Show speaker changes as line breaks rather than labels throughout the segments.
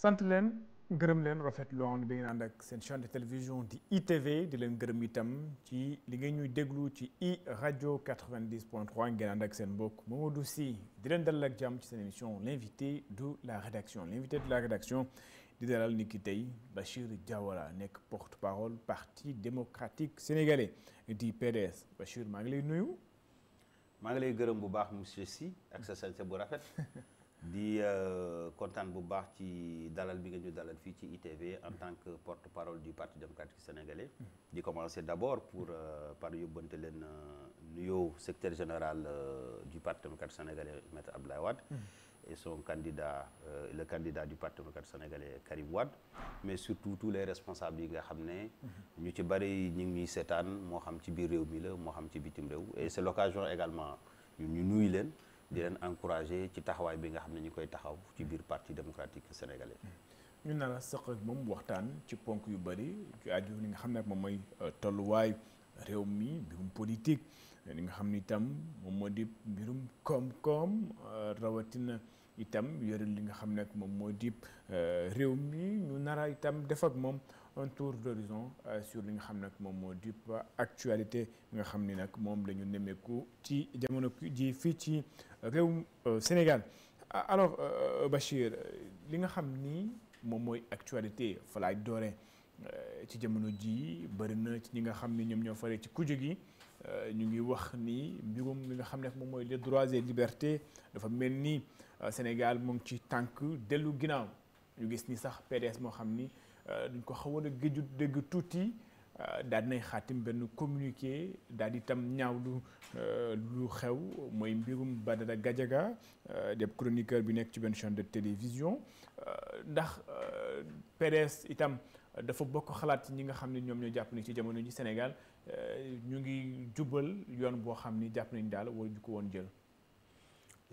sant leen gërëm leen rafetlu woon bi ngeen ànd ak seen chaîne de télévision di ITV di leen gërëm itam ci li ngeen ñuy déglu ci i rajo 90.3 ngeen ànd ak seen mbokk Mamadou Sy di leen dalal ak jàmm ci seen émission l'invité de la rédaction di dalal ni ki tey Bachir Diawara nekk porte-parole parti démocratique sénégalais di PDS Bachir maa ngi lay nuyu.
maa ngi lay gërëm bu baax monsieur Sy ak sa sañse bu rafet. di kontaan bu baax ci dalal bi nga ñu dalal fii ci ITV en tant que porte-parole du Parti démocratique sénégalais. di commencer d'abord par yóbbante leen nuyoo secrétaire général du Parti démocratique sénégalais maître Abdoulaye Wade. Et son candidat le candidat du Parti démocratique sénégalais Karim Wade. mais surtout tous les responsables yi nga xam ne. ñu ci bari ñu ngi ñuy seetaan moo xam ci biir réew mi la moo xam ci bitim réew. et c'est l'occasion également ñu nuyu leen. di leen encourager ci taxawaay bi nga xam ne ñu koy taxaw ci biir Parti démocratique sénégalais.
ñu nar a sëq ak moom waxtaan ci ponk yu bëri ci aju li nga xam ne moom mooy tolluwaay réew mi mbirum politique li nga xam ne itam moom moo di mbirum koom-koom rawatina itam yore li nga xam ne moom moo di réew mi ñu nar a itam def ak moom un tour d'horizon sur li nga xam ne moom moo di actualité nga xam ni nag moom la ñu nemmeeku ci jamono ji fii ci réew Sénégal. alors Bachir li nga xam ni moom mooy actualité fa laay doore ci jamono ji bëri na ci ñi nga xam ni ñoom ñoo faree ci kujje gi ñu ngi wax ni mbirum li nga xam ne moom mooy les droits et libertés dafa mel ni Sénégal mu ngi ci tànk dellu ginnaaw ñu gis ni sax PDS moo xam ni duñ ko xawoon a géju dégg tuuti daal dinay xaatim benn communiqué daal di itam ñaaw lu xew mooy mbirum Badara Gadiaga deb chroniqueur bi nekk ci benn chaîne de télévision ndax PDS itam dafa bokk xalaat ñi nga xam ne ñoom ñoo jàpp ni ci jamono ji Sénégal ñu ngi jubal yoon boo xam ni jàpp nañ daal war ñu ko woon jël.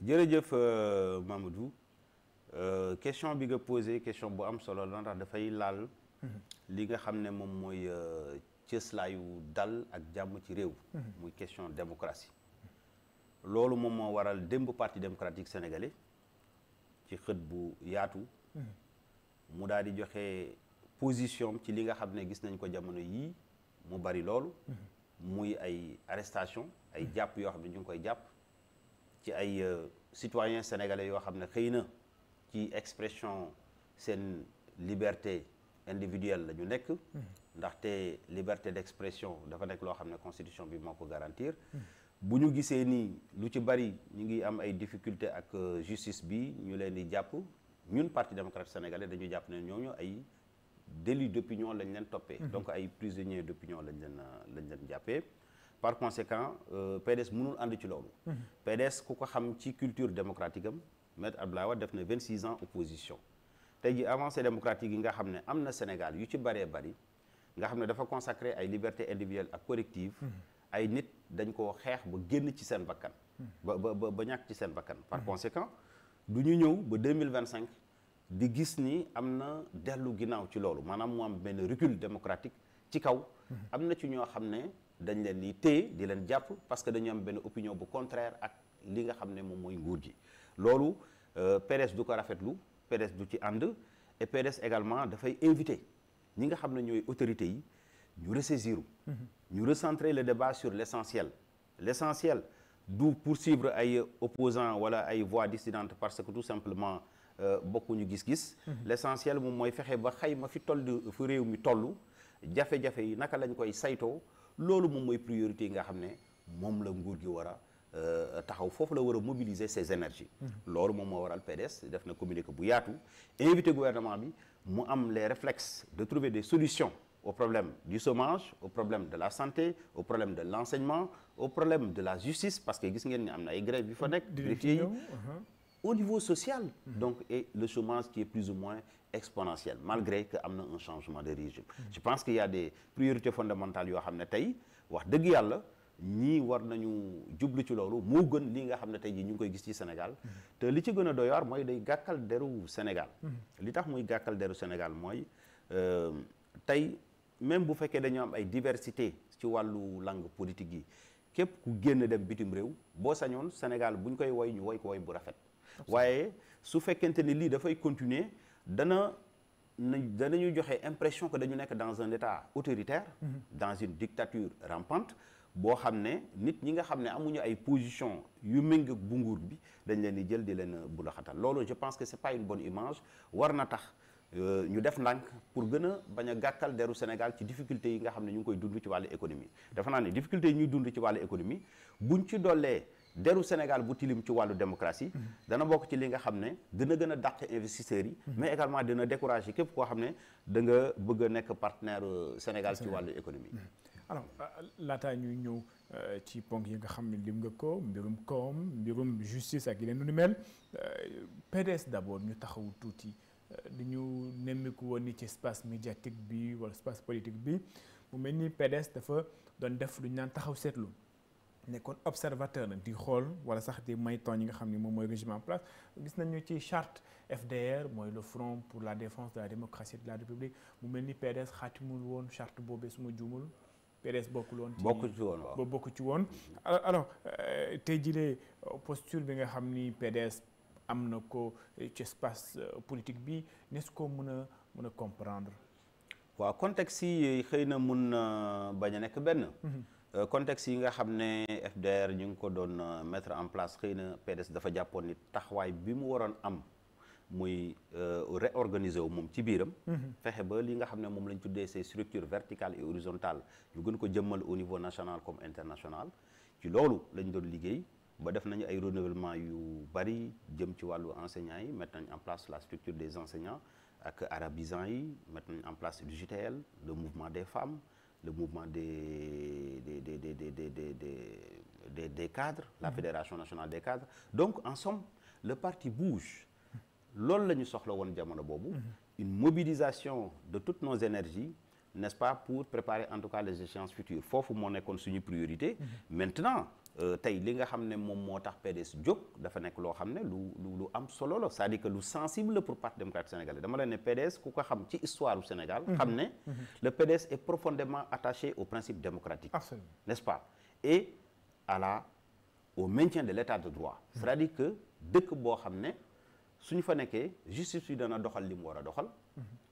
jërëjëf Mamadou question bi nga posé question bu am solo la ndax dafay laal. li nga xam ne moom mooy cëslaayu dal ak jàmm ci réew. muy question démocratie. loolu moom moo waral démb Parti démocratique sénégalais ci xët bu yaatu. mu daal di joxe position ci li nga xam ne gis nañ ko jamono yii mu bari loolu. muy ay arrestation ay jàpp yoo xam ne ñu ngi koy jàpp ci ay citoyens sénégalais yoo xam ne xëy na ci expression seen liberté individuelle la ñu nekk. ndaxte liberté d'expression dafa nekk loo xam ne constitution bi moo ko garantir. bu ñu gisee ni lu ci bari ñu ngi am ay difficultés ak justice bi ñu leen di jàpp ñun Parti démocratique sénégalais dañu jàpp ne ñooñu ay délit d'opinion lañ leen toppee. donc ay prisonniers d'opinion lañ leen jàppee. par conséquent PDS mënul ànd ci loolu. PDS ku ko xam ci culture démocratique am maître Abdoulaye Wade def na 26 ans opposition. tey ji avancée démocratique yi nga xam ne am na Sénégal yu ci bëree bëri nga xam ne dafa consacrer ay liberté individuelle ak collective. ay nit dañ koo xeex ba génn ci seen bakkan. ba ñàkk ci seen bakkan. par conséquent du ñu ñëw ba 2025 di gis ni am na dellu ginnaaw ci loolu maanaam mu am benn recul démocratique ci kaw. am na ci ñoo xam ne dañ leen di téye di leen jàpp parce que dañu am benn opinion bu contraire ak li nga xam ne moom mooy nguur gi. loolu PDS du ko rafetlu. PDS du ci ànd et PDS également dafay inviter ñi nga xam ne ñooy autorités yi ñu ressaisir ñu recentrer le débat sur l'essentiel du poursuivre ay opposants wala ay voix dissidentes parce que tout simplement bokkuñu gis-gis. l'essentiel moom mooy fexe ba xayma fi réew mi toll jafe-jafe yi naka lañ koy saytoo loolu moom mooy priorité yi nga xam ne moom la nguur gi war a taxaw foofu la war a mobiliser ses énergies. loolu moom moo waral PDS def na communiqué bu yaatu invité gouvernement bi mu am les réflexes de trouver des solutions au problème du chômage au problème de la santé au problème de l'enseignement au problème de la justice parce que gis ngeen ni am na ay grèves yu fa nekk greffiers yi au niveau social. donc et le chômage qui est plus ou moins exponentiel malgré que am na un changement de régime. je pense qu'il y a des priorités fondamentales yoo xam ne tey wax dëgg yàlla ñii war nañu jublu ci loolu moo gën li nga xam ne tey jii ñu ngi koy gis ci Sénégal te li ci gën a doy waar mooy day gàkkal deru Sénégal. li tax muy gàkkal deru Sénégal mooy tey même bu fekkee dañoo am ay diversité ci wàllu langue politique yi képp ku génn dem bitim réew boo sañoon Sénégal buñ koy woy ñu woy ko woy bu rafet. waaye su fekkente ni lii dafay continuer danañu joxe impression que dañu nekk dans un état autoritaire, dans une dictature rampante, boo xam ne nit ñi nga xam ne amuñu ay position yu méngoo bu nguur bi dañ leen di jël di leen bulaxatal. loolu je pense que c'est pas une bonne image. war na tax ñu def ndànk pour gën a bañ a gàkkal deru Sénégal ci difficultés yi nga xam ne ñu ngi koy dund ci wàllu économie. dafa naa ne difficultés yi ñuy dund ci wàllu économie buñ ci dollee deru Sénégal bu tilim ci wàllu démocratie dana bokk ci li nga xam ne dina gën a dàq investisseurs yi, mais également dina décourager képp koo xam ne da nga bëgg a nekk partenaire Sénégal ci wàllu économie.
alors laataa ñuy ñëw ci ponk yi nga xam ne lim nga ko mbirum koom mbirum justice ak yeneen lu ni mel PDS d'abord ñu taxawu tuuti li ñu nemmiku woon ni ci espace médiatique bi wala espace politique bi mu mel ni PDS dafa doon def lu ñu naan taxaw seetlu nekkoon observateur nag di xool wala sax di may tooñ yi nga xam ni moom mooy régime en place. gis nañu ci charte FDR mooy le Front pour la défense de la démocratie de la République mu mel ni PDS xaatimul woon charte boobee su ma juumul PDS bokkul woon. bokku ci woon. alors tey jii posture bi nga xam ni PDS am na ko ci espace politique bi n'est-ce ko mën a comprendre.
waaw contexte yi xëy na mun na bañ a nekk benn. contexte yi nga xam ne FDR ñu ngi ko doon mettre en place xëy na PDS dafa jàppoon ni taxawaay bi mu waroon am muy réorganiser wu moom ci biiram. fexe ba li nga xam ne moom lañ tuddee ces structures verticales et horizontales ñu gën ko jëmmal au niveau national comme international. ci loolu lañ doon liggéey ba def nañu ay renouvellement yu bari jëm ci wàllu enseignants yi mettre nañ en place la structure des enseignants ak arabisants yi mettre nañ en place le JTL, le mouvement des femmes, le mouvement des cadres, la Fédération nationale des cadres. Donc en somme le parti bouge. loolu la ñu soxla woon jamono boobu. une mobilisation de toutes nos énergies, n'est-ce pas, pour préparer en tout cas les échéances futures. foofu moo nekkoon suñu priorité. maintenant tey li nga xam ne moom moo tax PDS jóg dafa nekk loo xam ne lu am solo la, c'est-à-dire que lu sensible pour Parti démocratique sénégalais. dama la ne PDS ku ko xam ci histoire du Sénégal xam ne le PDS est profondément attaché aux principes démocratiques. Absolument. N'est-ce pas, et au maintien de l'état de droit. c'est-à-dire que dëkk boo xam ne suñu fa nekkee justice bi dana doxal li mu war a doxal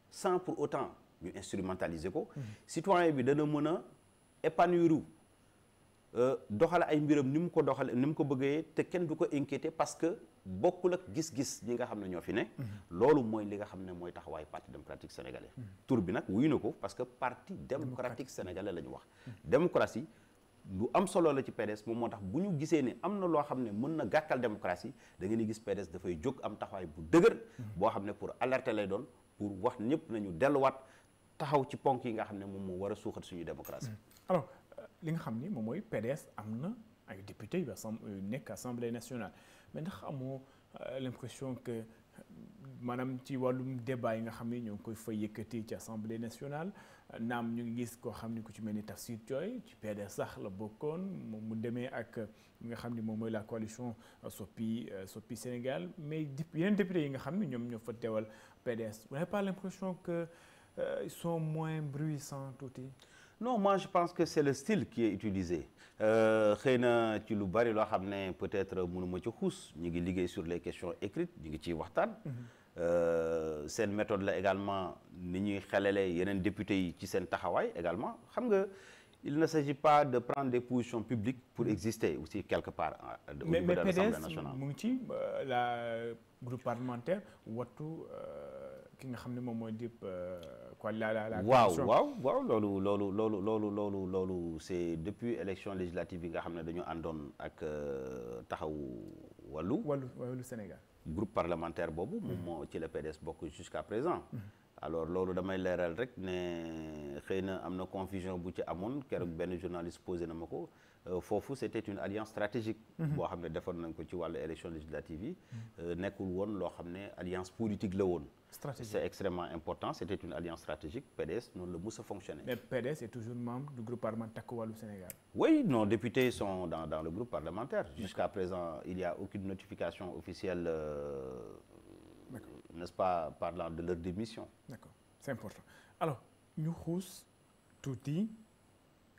sans pour autant ñu instrumentaliser ko. citoyen bi dana mën a épanouir doxal ay mbiram ni mu ko doxale ni mu ko bëggee te kenn du ko inquiéter parce que bokkul ak gis-gis ñi nga xam ne ñoo fi ne. loolu mooy li nga xam ne mooy taxawaay Parti démocratique sénégalais. tur bi nag wuyu na ko parce que Parti démocratique sénégalais la ñu wax. démocratie lu am solo la ci PDS moom moo tax bu ñu gisee ne am na loo xam ne mën na gàkkal démocratie da ngeen di gis PDS dafay jóg am taxawaay bu dëgër. boo xam ne pour alerter lay doon pour wax ñëpp nañu delluwaat taxaw ci ponk yi nga xam ne moom moo war a suuxat suñu démocratie.
alors li nga xam ni moom mooy PDS am na ay députés yu nekk assemblée nationale mais ndax amoo l'impression que maanaam ci wàllum débat yi nga xam ne ñoo ngi koy fay yëkkati ci assemblée nationale naam ñu ngi gis koo xam ni ku ci mel ni Tafsir Thioye ci PDS sax la bokkoon moom mu demee ak nga xam ni moom mooy la coalition Soppi Sénégal mais yeneen députés yi nga xam ne ñoom ñoo fa teewal PDS vous n'avez pas l'impression que ils sont moins bruissants tuuti.
non moi je pense que c'est le style qui est utilisé xëy na ci lu bari loo xam ne peut-être mënuma ci xuus ñu ngi liggéey sur les questions écrites ñu ngi ciy waxtaan. seen méthode la également ni ñuy xelale yeneen députés yi ci seen taxawaay également xam nga il ne s'agit pas de prendre des positions publiques pour exister aussi quelque part au niveau de l'Assemblée nationale.
mais PDS mu ngi ci la groupe parlementaire wattu ki nga xam ne moom mooy dip quoi la waaw
loolu c'est depuis élection législative yi nga xam ne dañu àndoon ak taxawu wàllu
Sénégal.
groupe parlementaire boobu moom moo ci la PDS bokk jusqu'à présent. alors loolu damay leeral rek ne xëy na am na confusion bu ci amoon keroog benn journaliste posé na ma ko foofu c'était une alliance stratégique. boo xam ne defoon nañ ko ci wàllu élection législative yi. nekkul woon loo xam ne alliance politique la woon. stratégique c'est extrêmement important c'était une alliance stratégique PDS noonu la mës a fonctionner.
mais PDS est toujours membre du groupe parlementaire Takku Wallu Sénégal.
oui nos députés sont dans le groupe parlementaire. jusqu'à présent il y a aucune notification officielle. n'est-ce pas, parlant de leur démission.
D'accord, c'est important. Alors ñu xuus tuuti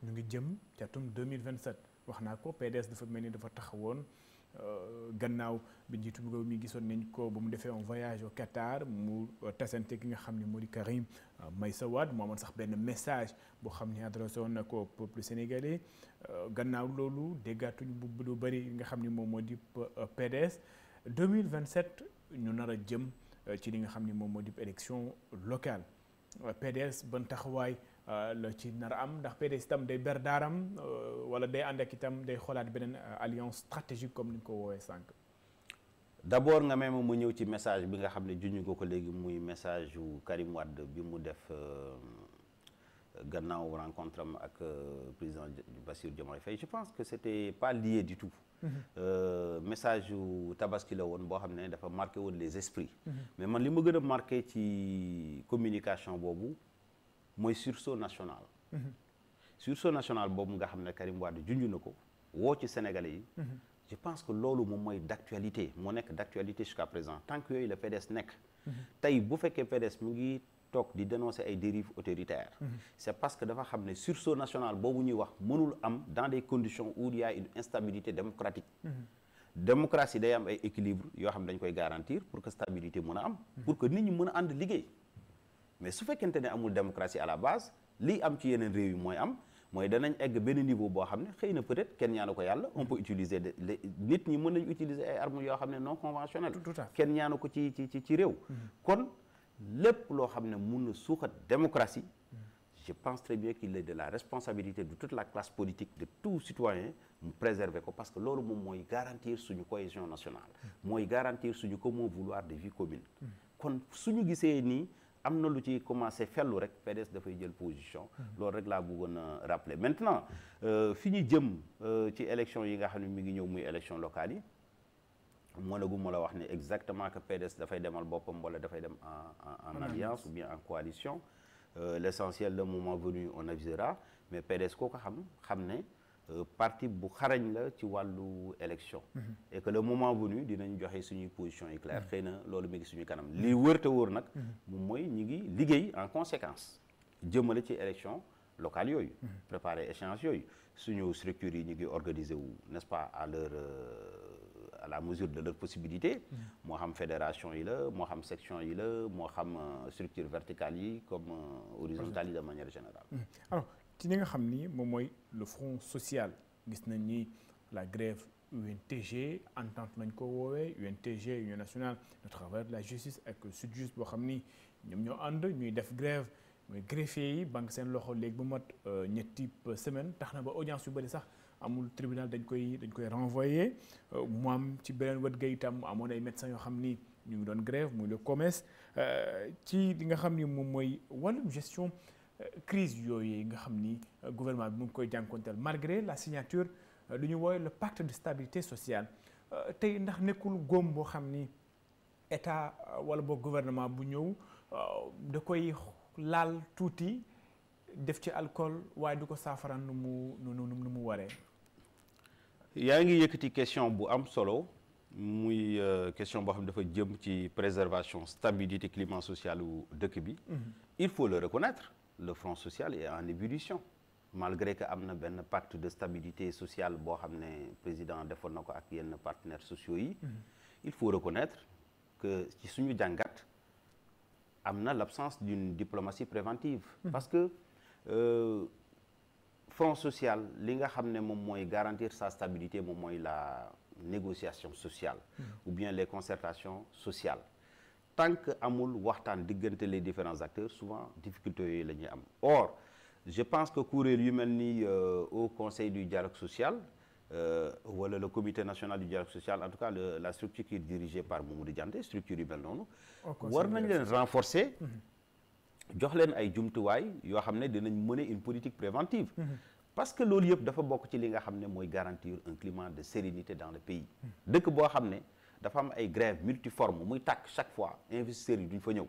ñu ngi jëm ci atum 2027 wax naa ko PDS dafa mel ni dafa taxawoon gannaaw bi njiitu réew mi gisoon nañ ko ba mu defee un voyage au Qatar mu tasante ki nga xam ne moo di Karim Meïssa Wade mu amoon sax benn message boo xam ne adressé woon na ko peuple sénégalais gannaaw loolu déggaatuñu bu lu bëri nga xam ne moom moo di PDS 2027 ñu nar a jëm ci li nga xam ne moom moo di élection locale PDS ban taxawaay la ci nar a am ndax PDS itam day ber daaram wala day ànd ak itam day xoolaat beneen alliance stratégique comme ni nga ko woowee sànq.
d'abord nga même mu ñëw ci message bi nga xam ne juñu ko léegi muy message yu Karim Wade bi mu def gannaaw rencontre am ak président Bassirou Diomaye Faye je pense que c'était pas lié du tout. Message yu tabaski la woon boo xam ne dafa marqué woon les esprits. mais man li ma gën a marqué ci communication boobu mooy sursaut national. sursaut national boobu nga xam ne Karim Wade junj na ko woo ci Sénégalais yi. je pense que loolu moom mooy d'actualité moo nekk d'actualité jusqu'à présent tant que yooyu la PDS nekk. tey bu fekkee PDS mu ngi toog di dénoncer ay dérives autoritaires. c'est parce que dafa xam ne sursaut national boobu ñuy wax mënul am dans des conditions où il y a une instabilité démocratique. démocratie day am ay équilibre yoo xam ne dañ koy garantir pour que stabilité mën a am. pour que nit ñi mën a ànd liggéey. mais su fekkente ne amul démocratie à la base lii am ci yeneen réew yi mooy am mooy danañ egg benn niveau boo xam ne xëy na peut-être kenn ñaanu ko yàlla on peut utiliser nit ñi mën nañu utiliser ay armes yoo xam ne non conventionnelles. kenn ñaanu ko ci réew. kon lépp loo xam ne mun na suuxat démocratie. je pense très bien qu'il est de la responsabilité de toute la classe politique de tout citoyen mu préserver ko parce que loolu moom mooy garantir suñu cohésion nationale. mooy garantir suñu commun vouloir de vie commune. kon suñu gisee nii. am na lu ci commencé fellu rek PDS dafay jël position loolu rek laa bëggoon a rappeler maintenant fi ñu jëm ci élection yi nga xam ne mi ngi ñëw muy élection locale yi mënaguma la wax ne exactement que PDS dafay demal boppam wala dafay dem en alliance ou bien en coalition l'essentiel le moment venu on avisera mais PDS koo ko xam ne parti bu xarañ la ci wàllu élection et que le moment venu dinañ joxe suñuy position yi claire xëy na loolu mi ngi suñu kanam li wër te wóor nag moom mooy ñi ngi liggéey en conséquence jëmale ci élection locale yooyu préparer échéance yooyu suñu structures yi ñu ngi organiser wu n'est-ce pas à la mesure de leur possibilité moo xam fédération yi la moo xam section yi la moo xam structure verticale yi comme horizontale yi de manière générale
alors ci li nga xam ni moom mooy le front social gis nañ ni la grève UNTG entente nañ ko woowee UNTG Union nationale de travailleurs de la justice ak SYTJUST boo xam ni ñoom ñoo ànd ñuy def grève mooy greffier yi banque seen loxo léegi ba mat ñetti semaine tax na ba audience yu bëri sax amul tribunal dañ koy renvoyer mu am ci beneen wet ga itam amoon ay médecins yoo xam ni ñu ngi doon grève muy le COMES ci li nga xam ni moom mooy wàllum gestion crise yooyu nga xam ni gouvernement bi mu ngi koy jànkonteel malgré la signature lu ñu woowee le pacte de stabilité sociale tey ndax nekkul góom boo xam ni état wala boog gouvernement bu ñëw da koy laal tuuti def ci alcool waaye du ko saafaraan nu mu waree.
yaa ngi yëkkati question bu am solo muy question boo xam ne dafa jëm ci préservation stabilité climat social u dëkk bi. il faut le reconnaître. Le front social est en ébullition malgré que am na benn pacte de stabilité sociale boo xam ne président defoon na ko ak yenn partenaires sociaux yi. il faut reconnaître que ci suñu jàngat am na l'absence d'une diplomatie préventive. parce que front social li nga xam ne moom mooy garantir sa stabilité moom mooy la négociation sociale. ou bien les concertations sociales. tant que amul waxtaan diggante les différents acteurs souvent difficultés yooyu la ñuy am or je pense que kuréel yu mel ni au conseil du dialogue social wala le comité national du dialogue social en tout cas la structure qui est dirigée par Mamadou Dianté structure yu mel noonu war nañ leen renforcer jox leen ay jumtuwaay yoo xam ne dinañ mener une politique préventive parce que loolu yëpp dafa bokk ci li nga xam ne mooy garantir un climat de sérénité dans le pays dëkk boo xam ne dafa am ay grèves multiformes muy tàkk chaque fois investisseurs yi duñ fa ñëw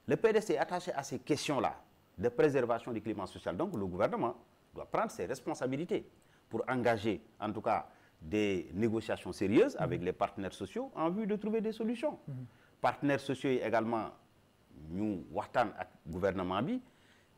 le PDS est attaché à ces questions-là de préservation du climat social donc le gouvernement doit prendre ses responsabilités pour engager en tout cas des négociations sérieuses avec les partenaires sociaux en vue de trouver des solutions partenaires sociaux yi également ñu waxtaan ak gouvernement bi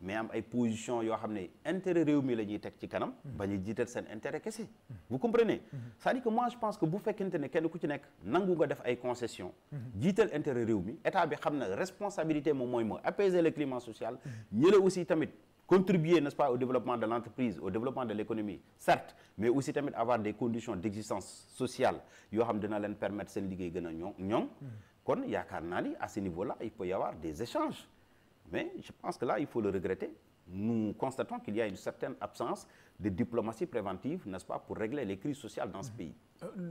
mais am ay position yoo xam ne intérêt réew mi la ñuy teg ci kanam bañ a jiital seen intérêt kese vous comprenez c'est-à-dire que moi je pense que bu fekkente ne kenn ku ci nekk nangu nga def ay concessions jiital intérêt réew mi état bi xam na responsabilité moom mooy moo apaiser le climat social ñële aussi tamit contribuer n'est-ce pas au développement de l'entreprise au développement de l'économie certes mais aussi tamit avoir des conditions d'existence sociale yoo xam dina leen permettre seen liggéey gën a ñoŋ kon yaakaar naa ni à ce niveau-là il peut y avoir des échanges mais je pense que là il faut le regretter nous constatons qu'il y a une certaine absence de diplomatie préventive n'est-ce pas pour régler les crises sociales dans ce pays.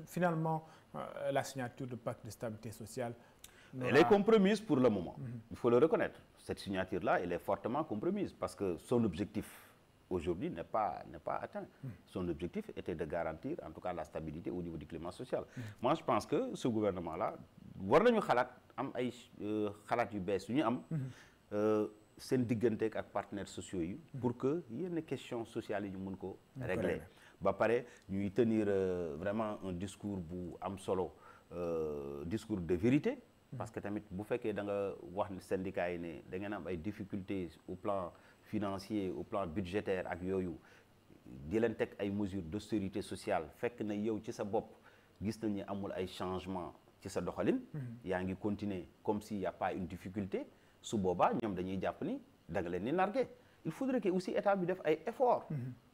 Finalement la signature du pacte de stabilité sociale
elle est compromise pour le moment. Il faut le reconnaître. Cette signature-là, elle est fortement compromise parce que son objectif aujourd'hui n'est pas atteint. Son objectif était de garantir en tout cas la stabilité au niveau du climat social. Moi, je pense que ce gouvernement-là war nañu xalaat am ay xalaat yu bees yu ñu am seen digganteeg ak partenaires sociaux yi pour que yenn questions sociales yi ñu mën ko régler ba pare ñuy tenir vraiment un discours bu am solo discours de vérité. Parce que tamit bu fekkee da nga wax ni syndicats yi ne da ngeen am ay difficultés au plan financier au plan budgétaire ak yooyu di leen teg ay mesures d'austérité sociale fekk na yow ci sa bopp gis nañ ni amul ay changements ci sa doxalin. yaa ngi continuer comme s'il y a pas une difficulté su boobaa ñoom dañuy jàpp ni da nga leen ni nargué il faudrait que aussi état bi def ay efforts.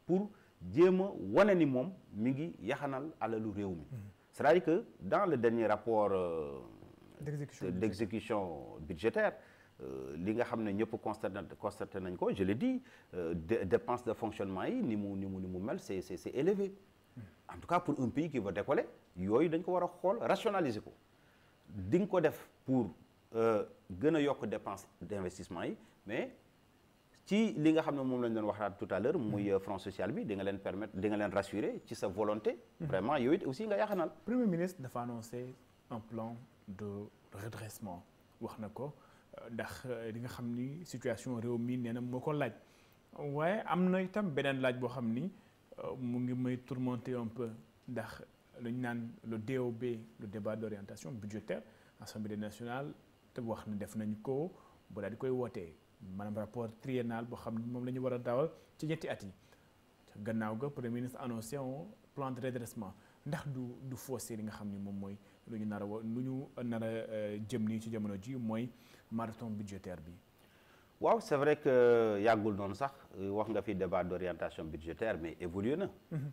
pour jéem a wane ni moom mi ngi yaxanal alalu réew mi. c'est-à-dire que dans le dernier rapport. d'exécution budgétaire li nga xam ne ñëpp constaté nañ ko je l'ai dit dépenses de fonctionnement yi ni mu mel c'est élevé en tout cas pour un pays qui va décoller yooyu dañ ko war a xool rationaliser ko di nga ko def pour gën a yokk dépense d'investissement yi mais ci li nga xam ne moom lañ doon waxaat tout à l'heure muy front social bi di nga leen permettre di nga leen rassurer ci sa volonté vraiment yooyu aussi nga yaxanal.
Premier ministre dafa annoncé un plan de redressement wax na ko ndax li nga xam ni situation réew mi nee na moo ko laaj waaye am na itam beneen laaj boo xam ni mu ngi may tourmenter un peu ndax lu ñu naan le DOB le débat d'orientation budgétaire Assemblée nationale te wax na def nañ ko bu daal di koy wootee maanaam rapport triennal boo xam ni moom la ñu war a dawal ci ñetti at yi gannaaw ga Premier ministre annoncé un plan de redressement ndax du faussé li nga xam ni moom mooy lu ñu nar a jëm nii ci jamono ji mooy marathon budgétaire bi.
waaw c'est vrai que yàggul noonu sax wax nga fi débat d'orientation budgétaire mais évolué na.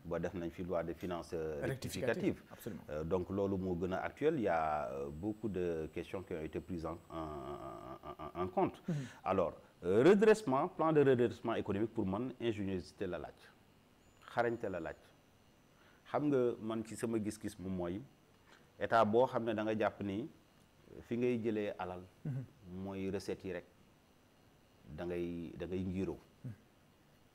ba def nañ fi loi de finances rectificative.
Absolument.
Donc loolu moo gën a actuel il y a beaucoup de questions qui ont été prises en compte. Alors redressement plan de redressement économique pour man ingéniosité la laaj xarañte la laaj xam nga man ci sama gis-gis moom mooy. état boo xam ne da nga jàpp ni fi ngay jëlee alal mooy recettes yi rek da ngay ngiroo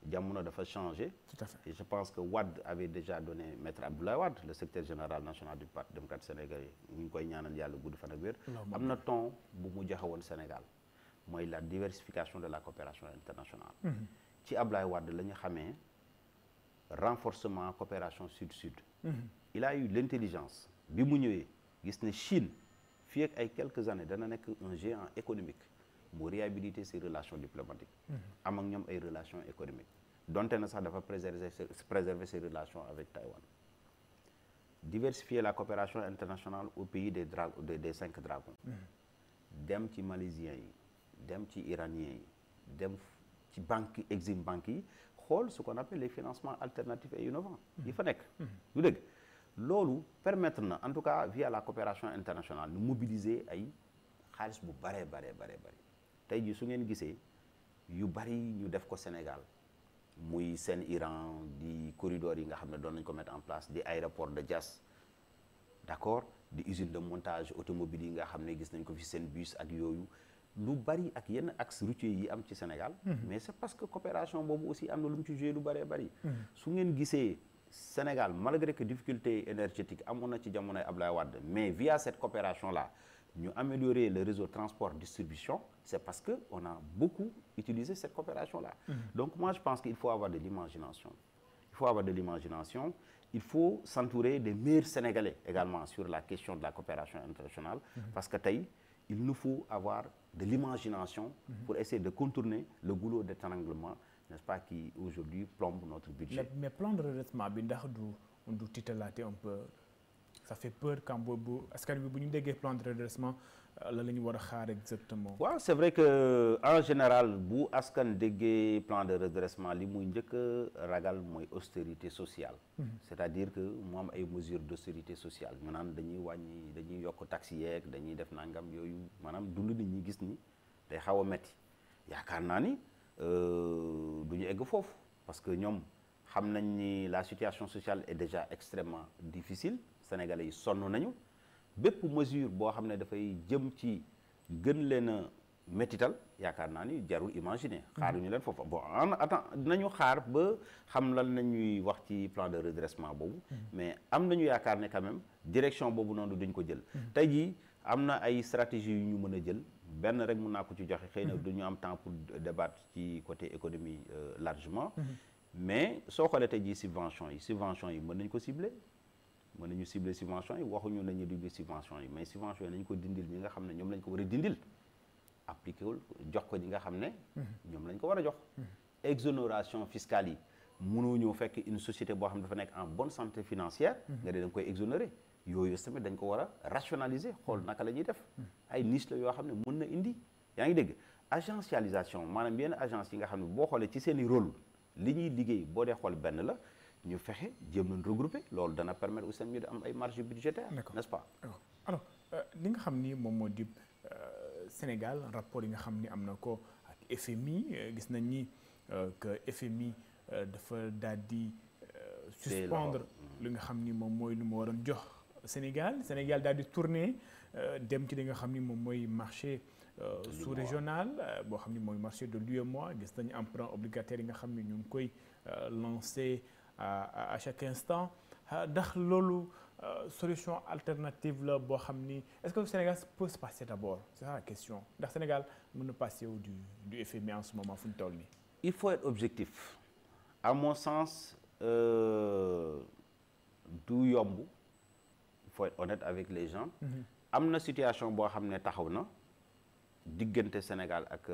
jamono dafa changé.
Tout à fait.
Et je pense que Wade avait déjà donné maître Abdoulaye Wade le secrétaire général national du parti démocrate sénégalais ñu ngi koy ñaanal yàlla gudd fan ak wér am na ton bu mu joxe woon Sénégal mooy la diversification de la coopération internationale. ci Abdoulaye Wade la ñu xamee renforcement coopération sud-sud. Il a eu l'intelligence bi mu ñëwee gis ne Chine fii ak ay quelques années dana nekk un géant économique mu réhabiliter ses relations diplomatiques. am ak ñoom ay relations économiques donte na sax dafa préserver ses relations avec Taïwan. Diversifier la coopération internationale au pays des 5 dragons. dem ci malaisiens yi dem ci iraniens yi dem ci banque exim banques yi xool ce qu'on appelle les financements alternatifs et innovants yi fa nekk du dëgg loolu permettre na en tout cas via la coopération internationale ñu mobiliser ay xaalis bu bare tey jii su ngeen gisee yu bari ñu def ko Sénégal muy seen Iran di corridor yi nga xam ne doon nañ ko mettre en place di aéroport de Diass d'accord di usine de montage automobile yi nga xam ne gis nañ ko fi seen bus ak yooyu lu bari ak yenn axe routier yi am ci Sénégal mais c'est parce que coopération boobu aussi am na lu mu ci joué lu bari su ngeen gisee Sénégal malgré que difficulté énergétique amoon na ci jamonoy Abdoulaye Wade mais via cette coopération là ñu améliorer le réseau transport distribution c'est parce que on a beaucoup utilisé cette coopération là donc moi je pense qu'il faut avoir de l'imagination il faut s'entourer des meilleurs Sénégalais également sur la question de la coopération internationale parce que tey il nous faut avoir de l'imagination pour essayer de contourner le goulot d'étranglement, n'est-ce pas, qui aujourd'hui plombe notre budget.
Mais plan de redressement bi ndax du titalaate un peu ça fait peur quand boobu askan bi bu ñu déggee plan de redressement la ñu war a xaar exactement.
waaw c'est vrai que en général bu askan déggee plan de redressement li muy njëkk a ragal mooy austérité sociale. c'est-à-dire que mu am ay mesures d'austérité sociale maanaam dañuy wàññi dañuy yokk taxes yeeg dañuy def nangam yooyu maanaam dund nit ñi gis ni day xaw a metti yaakaar naa ni du ñu egg foofu parce que ñoom xam nañ ni la situation sociale est déjà extrêmement difficile sénégalais yi sonn nañu. bépp mesure boo xam ne dafay jëm ci gën leen a métital yaakaar naa ni jarul imaginer xaaruñu leen foofu bon en attend dinañu xaar ba xam lan nañuy wax ci plan de redressement boobu mais am nañu yaakaar ne quand même direction boobu noonu duñ ko jël tey jii am na ay stratégie yu ñu mën a jël benn rek mën naa ko ci joxe xëy na duñu am temps pour débattre ci côté économie largement mais soo xoolee tey jii subvention yi mën nañ ko cibler mën nañu cibler subvention yi waxuñu nañu dindi subvention yi mais subvention yi nañu ko dindil ñi nga xam ne ñoom lañ ko war a dindil appliqué wul jox ko ñi nga xam ne ñoom lañ ko war a jox exonération fiscale yi mënoo ñëw fekk une société boo xam ne dafa nekk en bonne santé financière nga de da nga koy exonérer yooyu tamit dañ ko war a rationaliser xool naka la ñuy def ay niche la yoo xam ne mën na indi yaa ngi dégg agentialisation maanaam yenn agence yi nga xam ne boo xoolee ci seen i rôle li ñuy liggéey boo dee xool benn la ñu fexe jéem leen regrouper loolu dana permettre aussi ñu am ay marge budgétaire n'est-ce pas
alors li nga xam ni moom moo di Sénégal rapport yi nga xam ni am na ko ak FMI gis nañ ni que FMI dafa daal di suspendre li nga xam ni moom mooy lu mu waroon jox Sénégal daal di tourner dem ci li nga xam ni moom mooy marché sous-régional boo xam ni mooy marché de l'UEMOA gis nañu emprunt obligataire yi nga xam ni ñu ngi koy lancer à chaque instant ndax loolu solution alternative la boo xam ni est-ce que le Sénégal peut se passer d'abord c'est ça la question ndax Sénégal mën na passer du FMI en ce moment fu ñu toll nii.
il faut être objectif à mon sens du yomb il faut être honnête avec les gens. am na situation boo xam ne taxaw na diggante Sénégal ak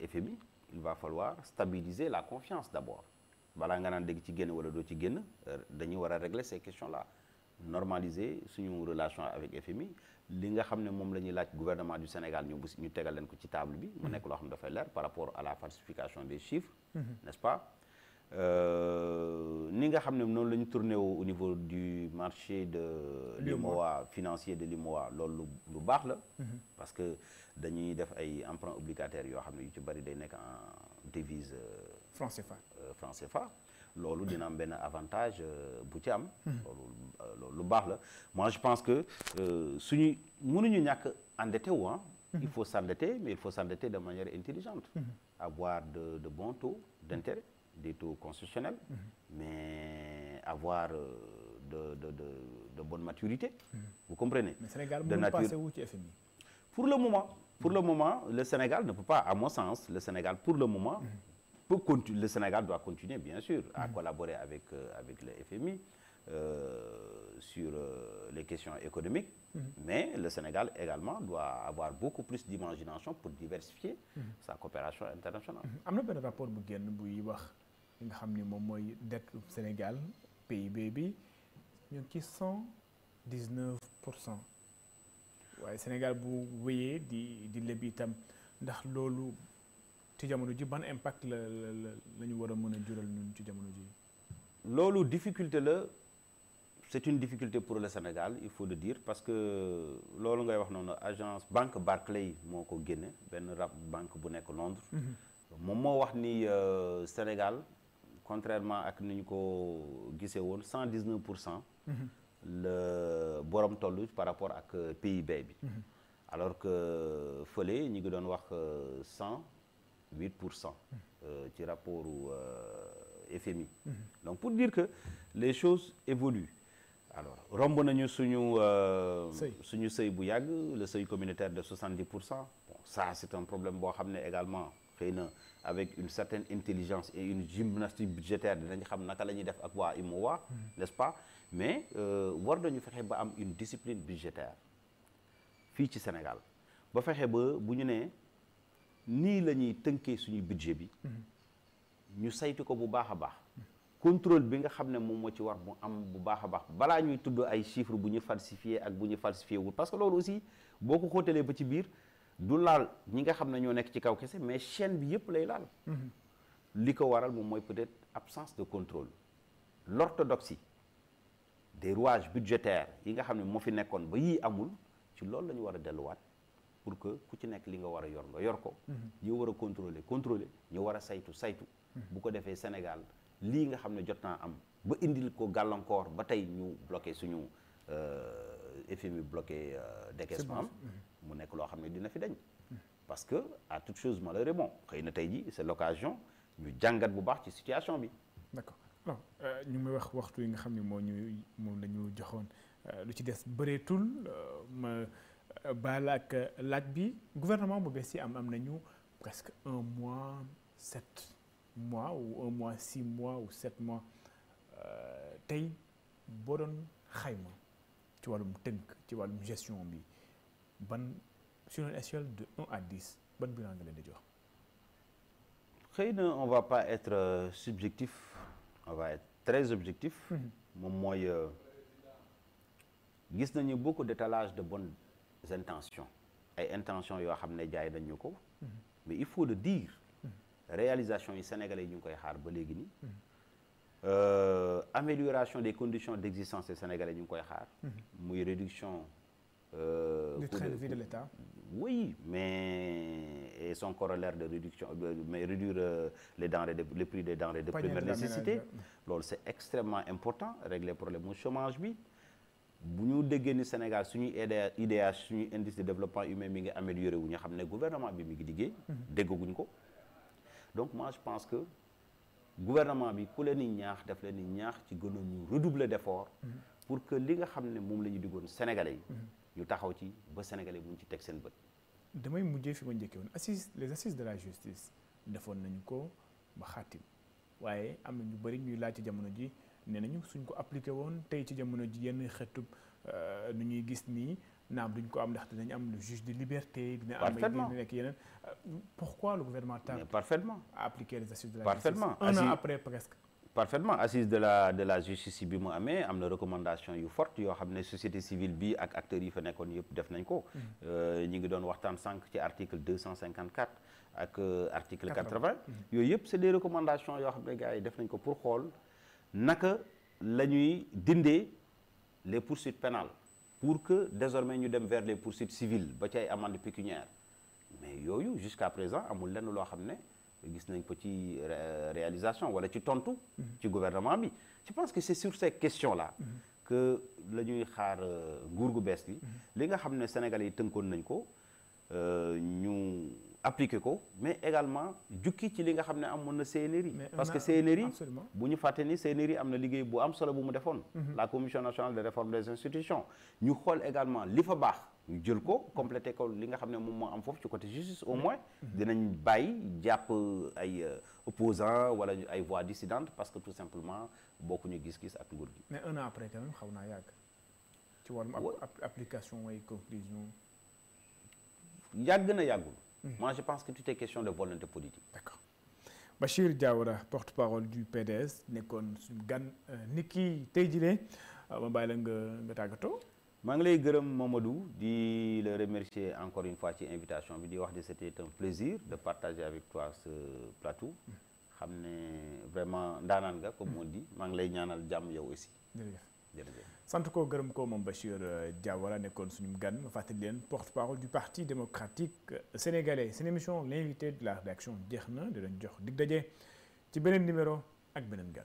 FMI il va falloir stabiliser la confiance d'abord. balaa nga naan dégg ci génn wala doo ci génn dañuy war a régler ces questions-là normaliser suñu relation avec FMI li nga xam ne moom la ñuy laaj gouvernement du Sénégal ñu tegal leen ko ci table bi mu nekk loo xam ne dafay leer par rapport à la falsification des chiffres n'est-ce pas ni nga xam ne noonu la ñu tourné au niveau du marché de l'UEMOA financier de l'UEMOA loolu lu baax la parce que dañuy def ay emprunts obligataires yoo xam ne yu ci bari day nekk en devise franc CFA loolu dina am benn avantage bu ci am loolu lu baax la moi je pense que suñu mënuñu ñàkk endetté wu il faut s'endetter mais il faut s'endetter de manière intelligente avoir de bons taux d'intérêt des taux constitutionnels mais avoir de bonne maturité vous comprenez
mais Sénégal mënul passé wu ci FMI
pour le moment le Sénégal ne peut pas à mon sens le Sénégal pour le moment le Sénégal doit continuer bien sûr à collaborer avec le FMI sur les questions économiques mais le Sénégal également doit avoir beaucoup plus d'imagination pour diversifier sa coopération internationale.
am na benn rapport bu génn buy wax li nga xam ni moom mooy dette Sénégal PIB bi ñu ngi ci 119% waaye Sénégal bu wéyee di leb itam ndax loolu ci jamono ji ban impact la ñu war a mën a jural ñun ci jamono ji.
loolu difficulté la c'est une difficulté pour le Sénégal il faut le dire parce que loolu ngay wax noonu agence banque Barclays moo ko génne benn banque bu nekk Londres. moom moo wax ni Sénégal contrairement ak ni ñu ko gisee woon 119%. la borom tollu par rapport ak PIB bi. alors que fële ñu ngi doon wax 108% ci rapport FMI. donc pour dire que les choses évoluent alors romb nañu suñu seuil bu yàgg le seuil communautaire de 70%. bon ça c'est un problème boo xam ne également xëy na avec une certaine intelligence et une gymnastique budgétaire dinañ xam naka la ñuy def ak waa UEMOA n'est-ce pas mais war nañu fexe ba am une discipline budgétaire fii ci Sénégal ba fexe ba bu ñu nee nii la ñuy tënkee suñu budget bi ñu saytu ko bu baax a baax contrôle bi nga xam ne moom moo ci war mu am bu baax a baax balaa ñuy tudd ay chiffres bu ñu falsifié ak bu ñu falsifié wul parce que loolu aussi boo ko xóotalee ba ci biir du laal ñi nga xam ne ñoo nekk ci kaw kese mais chaîne bi yëpp lay laal li ko waral moom mooy peut-être absence de contrôle l'orthodoxie des rouages budgétaires yi nga xam ne moo fi nekkoon ba yii amul ci loolu la ñu war a delluwaat pour que ku ci nekk li nga war a yor nga yor ko ñu war a contrôler ñu war a saytu bu ko defee Sénégal lii nga xam ne jot naa am ba indil ko gàllankoor ba tey ñu bloqué suñu FMI bloqué décaissement am mu nekk loo xam ne dina fi dañ parce que à toute chose malheur bon xëy na tey ji c'est l'occasion ñu jàngat bu baax ci situation bi.
d'accord alors ñu ngi may wax waxtu yi nga xam ne moom la ñu joxoon lu ci des bëreetul ma baal ak laaj bi gouvernement bu bees yi am nañu presque 1 mois 7 mois ou 1 mois 6 mois ou 7 mois tey boo doon xayma ci wàllum tënk ci wàllum gestion bi ban sur une échelle de 1 à 10 ban bilan nga leen di jox.
xëy na on va pas être subjectif on va être très objectif. moom mooy gis nañu beaucoup d'étalage de bonnes intentions ay intentions yoo xam ne jaay nañ ñu ko. mais il faut le dire. réalisation yi sénégalais yi ñu ngi koy xaar ba léegi nii. Amélioration des conditions d'existence des sénégalais ñu ngi koy xaar. muy réduction.
du train de vie de l'État.
Oui, mais et son corollaire de réduction, mais réduire les prix des denrées de première nécessité. loolu c'est extrêmement important régler problème mu chômage bi bu ñu déggee ni Sénégal suñuy IDH suñuy indice de développement humain mi ngi amélioré wu ñu xam ne gouvernement bi mi ngi liggéey. déggaguñ ko donc moi je pense que gouvernement bi ku leen di ñaax daf leen di ñaax ci gën a ñu redoubler d'efforts pour que li nga xam ne moom la ñu diggoon Sénégalais yi. ñu taxaw ci ba Sénégalais bu ñu ci teg seen bët.
damay mujjee fi ma njëkkee woon les assises de la justice defoon nañu ko ba xaatim waaye am na ñu bëri ñuy laaj ci jamono ji nee nañu suñ ko appliqué woon tey ci jamono ji yenn xeetub nu ñuy gis nii naam duñ ko am ndax dinañ am le juge de liberté. dina am ay nekk yeneen. pourquoi le gouvernement tarde
parfaitement
à appliquer les assises de la
parfaitement
justice 1 an après presque.
parfaitement assise de la justice bi mu amee am na recommandation yu forte yoo xam ne société civile bi ak acteurs yi fa nekkoon yëpp def nañ ko. ñi ngi doon waxtaan sànq ci article 254 ak article 80. yooyu yëpp c'est des recommandations yoo xam ne gars yi def nañ ko pour xool naka la ñuy dindee les poursuites pénales pour que désormais ñu dem vers les poursuites civiles ba ci ay amende pécuniaire mais yooyu jusqu'à présent amul lenn loo xam ne. gis nañ ko ci réalisation wala ci tontu. ci gouvernement bi je pense que c'est sur ces questions là. que la ñuy xaar nguur gu bees bi. li nga xam ne Sénégalais yi tënkoon nañ ko ñu appliquer ko mais également jukki ci li nga xam ne amoon na CNRI. parce que CNRI bu ñu fàtte ni CNRI am na liggéey bu am solo bu mu defoon. la commission nationale de réforme des institutions ñu xool également li fa baax. ñu jël ko complété ko li nga xam ne moom moo am foofu ci côté justice au moins dinañ bàyyi jàpp ay opposants wala ay voix dissidentes parce que tout simplement bokkuñu gis-gis ak nguur gi.
mais 1 an après quand même xaw naa yàgg ci wàllum application ay conclusion.
yàgg na yàggul. moi je pense que tout est question de volonté politique.
d'accord Bachir Diawara porte-parole du PDS nekkoon suñu gan ni ki tey jii ma bàyyi la nga tàggatoo.
maa ngi lay gërëm Mamadou di le remercier encore une fois ci invitation bi di wax de c'était un plaisir de partager avec toi ce plateau xam ne vraiment ndaanaan nga comme on dit maa ngi lay ñaanal jàmm yow aussi. jërëjëf
sant ko gërëm ko moom Bachir Diawara nekkoon suñu gan ma fàttali leen porte-parole du Parti démocratique sénégalais seen émission l'invité de la rédaction jeex na di leen jox dig daje ci beneen numéro ak beneen gan.